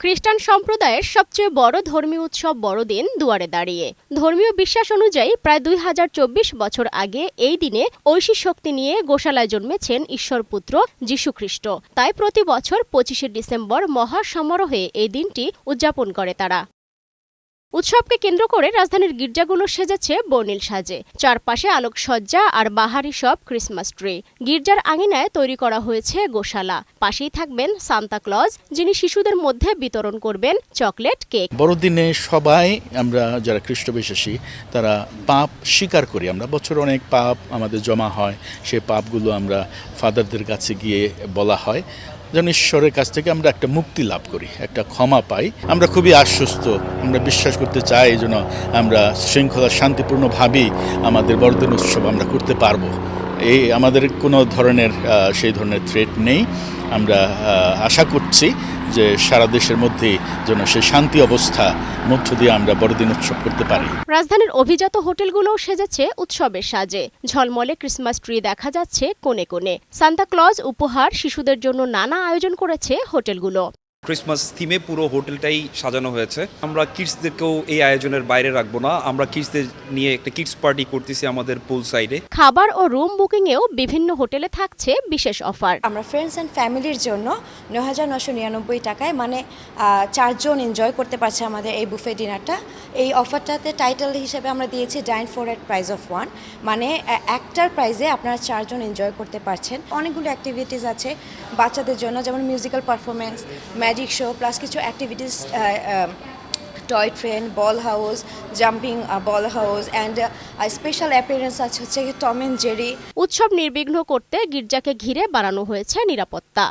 খ্রিস্টান সম্প্রদায়ের সবচেয়ে বড় ধর্মীয় উৎসব বড়দিন দুয়ারে দাঁড়িয়ে। ধর্মীয় বিশ্বাস অনুযায়ী প্রায় 2024 বছর আগে এই দিনে ঐশী শক্তি নিয়ে গোশালায় জন্মেছেন ঈশ্বরপুত্র যীশু খ্রিস্ট। তাই প্রতি বছর 25শে ডিসেম্বর মহা সমারোহে এই দিনটি উদযাপন করে তারা। উৎসবকে কেন্দ্র করে রাজধানীর গির্জাগুলো সেজেছে বর্ণিল সাজে। চারপাশে আলোকসজ্জা আর বাহারি সব ক্রিসমাস ট্রি। গির্জার আঙিনায় তৈরি করা হয়েছে গোশালা। পাশেই থাকবেন সান্তা ক্লজ, যিনি শিশুদের মধ্যে বিতরণ করবেন চকলেট, কেক। বড়দিনে সবাই আমরা যারা খ্রিস্ট বিশ্বাসী তারা পাপ স্বীকার করি। আমরা বছর অনেক পাপ আমাদের জমা হয়, সেই পাপগুলো আমরা ফাদারদের কাছে গিয়ে বলা হয় যেন ঈশ্বরের কাছ থেকে আমরা একটা মুক্তি লাভ করি, একটা ক্ষমা পাই। আমরা খুবই আশ্বস্ত, আমরা বিশ্বাস করতে চাই যেন আমরা শৃঙ্খলা শান্তিপূর্ণভাবেই আমাদের বড়দিন উৎসব আমরা করতে পারবো। এই আমাদের কোনো ধরনের সেই ধরনের থ্রেট নেই। আমরা আশা করছি যে সারা দেশের মধ্যে যেন সেই শান্তি অবস্থা মধ্য দিয়ে আমরা বড়দিন উৎসব করতে পারি। রাজধানীর অভিজাত হোটেলগুলোও সেজেছে উৎসবের সাজে। ঝলমলে ক্রিসমাস ট্রি দেখা যাচ্ছে কোণে কোণে। সান্তা ক্লজ উপহার, শিশুদের জন্য নানা আয়োজন করেছে হোটেলগুলো। ক্রিসমাস থিমে পুরো হোটেলটাই সাজানো হয়েছে। আমরা কিডসদেরকেও এই আয়োজনের বাইরে রাখবো না। আমরা কিডসদের নিয়ে একটা কিডস পার্টি করতেছি আমাদের পুল সাইডে। খাবার ও রুম বুকিংয়েও বিভিন্ন হোটেলে থাকছে বিশেষ অফার। আমরা ফ্রেন্ডস অ্যান্ড ফ্যামিলির জন্য ৯,৯৯৯ টাকায় মানে 4 জন এনজয় করতে পারছে আমাদের এই বুফে ডিনারটা। এই অফারটাতে টাইটেল হিসেবে আমরা দিয়েছি ডাইন ফর এট প্রাইস অফ 1, মানে একটার প্রাইজে আপনারা 4 জন এনজয় করতে পারছেন। অনেকগুলো অ্যাক্টিভিটিস আছে বাচ্চাদের জন্য, যেমন musical performance, magic show, plus কিছু activities, toy train, ball house, jumping ball house and special appearance আছে হচ্ছে টম অ্যান্ড জেরি। উৎসব নির্বিঘ্ন করতে গির্জাকে ঘিরে বাড়ানো হয়েছে নিরাপত্তা।